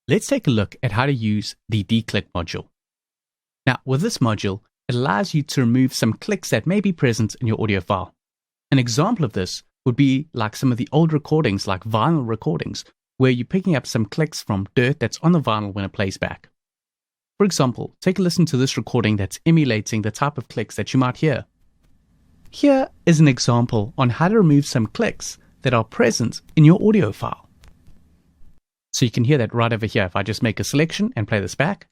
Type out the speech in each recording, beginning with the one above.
Let's take a look at how to use the DeClick module. Now, with this module, it allows you to remove some clicks that may be present in your audio file. An example of this would be like some of the old recordings, like vinyl recordings, where you're picking up some clicks from dirt that's on the vinyl when it plays back. For example, take a listen to this recording that's emulating the type of clicks that you might hear. Here is an example on how to remove some clicks that are present in your audio file. So you can hear that right over here if I just make a selection and play this back.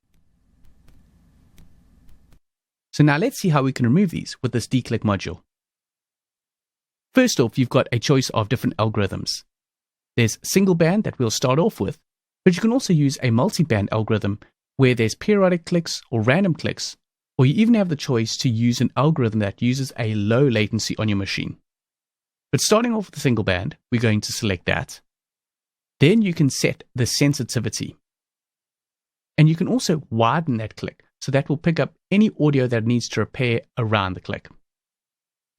So now let's see how we can remove these with this DeClick module. First off, you've got a choice of different algorithms. There's single band that we'll start off with, but you can also use a multi-band algorithm where there's periodic clicks or random clicks, or you even have the choice to use an algorithm that uses a low latency on your machine. But starting off with the single band, we're going to select that. Then you can set the sensitivity. And you can also widen that click, so that will pick up any audio that needs to repair around the click.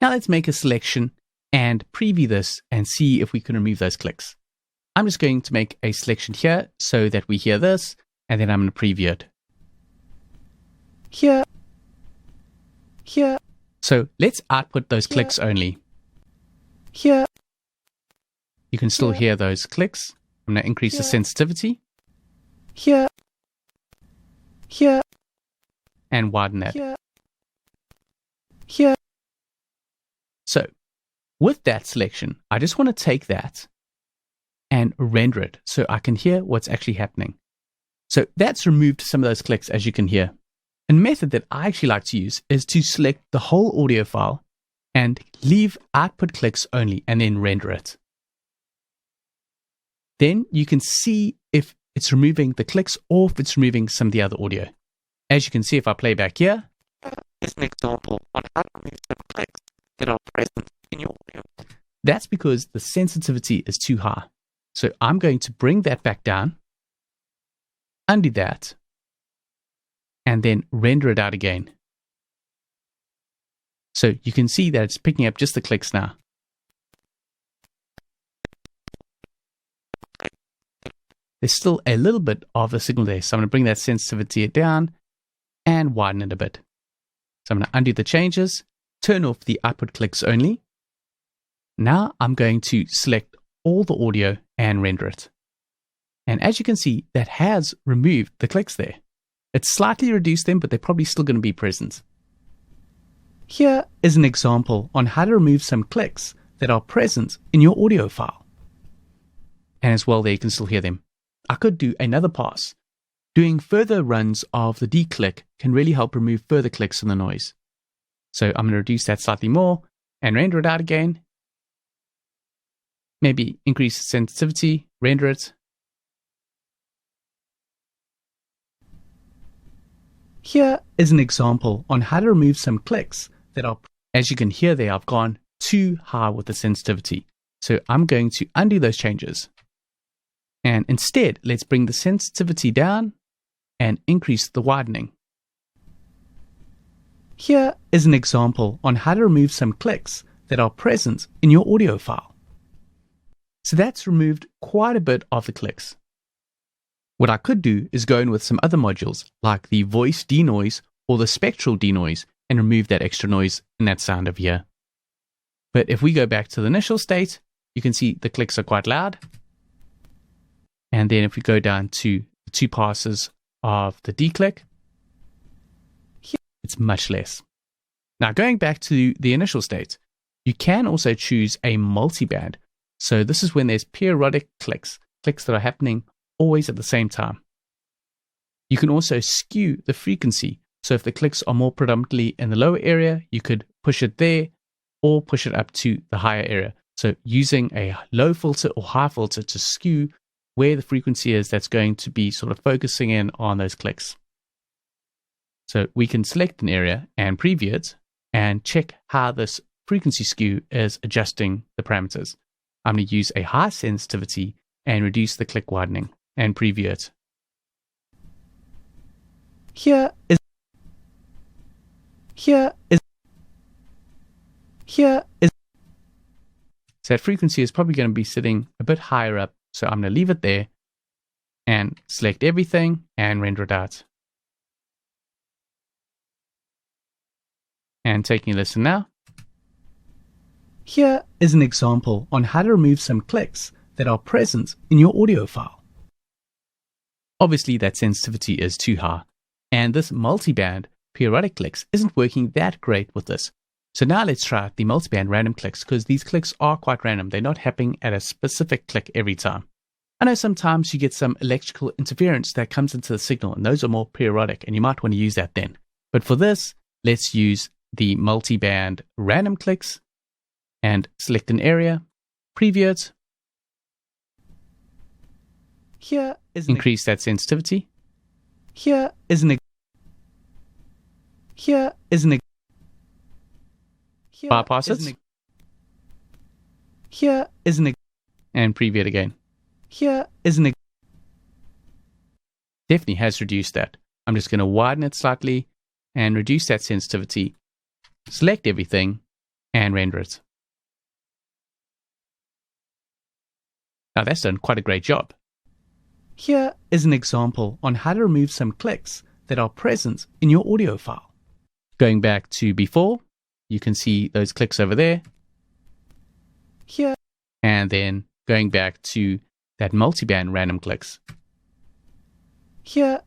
Now let's make a selection and preview this and see if we can remove those clicks. I'm just going to make a selection here so that we hear this, and then I'm going to preview it. Here. So let's output those clicks only. Here. You can still hear those clicks. I'm going to increase the sensitivity. Here. And widen that. Here. So, with that selection, I just want to take that and render it so I can hear what's actually happening. So that's removed some of those clicks, as you can hear. A method that I actually like to use is to select the whole audio file and leave output clicks only and then render it. Then you can see if it's removing the clicks or if it's removing some of the other audio. As you can see, if I play back here, Here's an example on how to remove some clicks that are present in your audio. that's because the sensitivity is too high. So I'm going to bring that back down, undo that, and then render it out again. So you can see that it's picking up just the clicks now. There's still a little bit of a signal there, so I'm going to bring that sensitivity down and widen it a bit. So I'm going to undo the changes, turn off the output clicks only. Now I'm going to select all the audio and render it. And as you can see, that has removed the clicks there. It's slightly reduced them, but they're probably still going to be present. Here is an example on how to remove some clicks that are present in your audio file. And as well, there you can still hear them. I could do another pass. Doing further runs of the DeClick can really help remove further clicks in the noise. So I'm going to reduce that slightly more and render it out again. Maybe increase the sensitivity, render it. Here is an example on how to remove some clicks that are, as you can hear there, I've gone too high with the sensitivity. So I'm going to undo those changes. And instead, let's bring the sensitivity down and increase the widening. Here is an example on how to remove some clicks that are present in your audio file. So that's removed quite a bit of the clicks. What I could do is go in with some other modules like the voice denoise or the spectral denoise and remove that extra noise in that sound over here. But if we go back to the initial state, you can see the clicks are quite loud. And then if we go down to the 2 passes of the DeClick, it's much less. Now going back to the initial state, you can also choose a multi-band. So this is when there's periodic clicks that are happening always at the same time. You can also skew the frequency. So if the clicks are more predominantly in the lower area, you could push it there or push it up to the higher area. So using a low filter or high filter to skew where the frequency is that's going to be sort of focusing in on those clicks. So we can select an area and preview it and check how this frequency skew is adjusting the parameters. I'm going to use a high sensitivity and reduce the click widening and preview it. Here is so that frequency is probably going to be sitting a bit higher up. So I'm going to leave it there and select everything and render it out. And taking a listen now. Here is an example on how to remove some clicks that are present in your audio file. Obviously that sensitivity is too high, and this multiband periodic clicks isn't working that great with this. So now let's try the multiband random clicks, because these clicks are quite random. They're not happening at a specific click every time. I know sometimes you get some electrical interference that comes into the signal, and those are more periodic, and you might want to use that then. But for this, let's use the multiband random clicks and select an area, preview it. Here is increase that sensitivity. Here is an bypass it. Here is an and preview it again. Here is an definitely has reduced that. I'm just going to widen it slightly and reduce that sensitivity. Select everything and render it. Now that's done quite a great job. Here is an example on how to remove some clicks that are present in your audio file. Going back to before, you can see those clicks over there. Here. And then going back to that multiband random clicks. Here.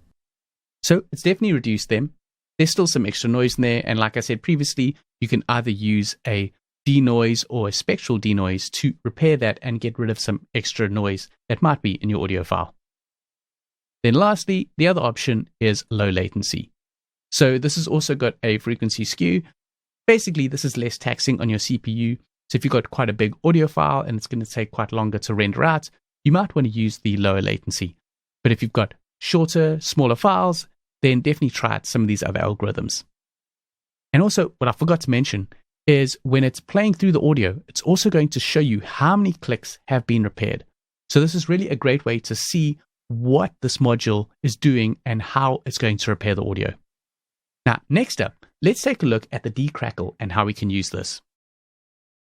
So it's definitely reduced them. There's still some extra noise in there. And like I said previously, you can either use a denoise or a spectral denoise to repair that and get rid of some extra noise that might be in your audio file. Then lastly, the other option is low latency. So this has also got a frequency skew. Basically, this is less taxing on your CPU. So if you've got quite a big audio file and it's going to take quite longer to render out, you might want to use the lower latency. But if you've got shorter, smaller files, then definitely try out some of these other algorithms. And also, what I forgot to mention is when it's playing through the audio, it's also going to show you how many clicks have been repaired. So this is really a great way to see what this module is doing and how it's going to repair the audio. Now, next up, let's take a look at the decrackle and how we can use this.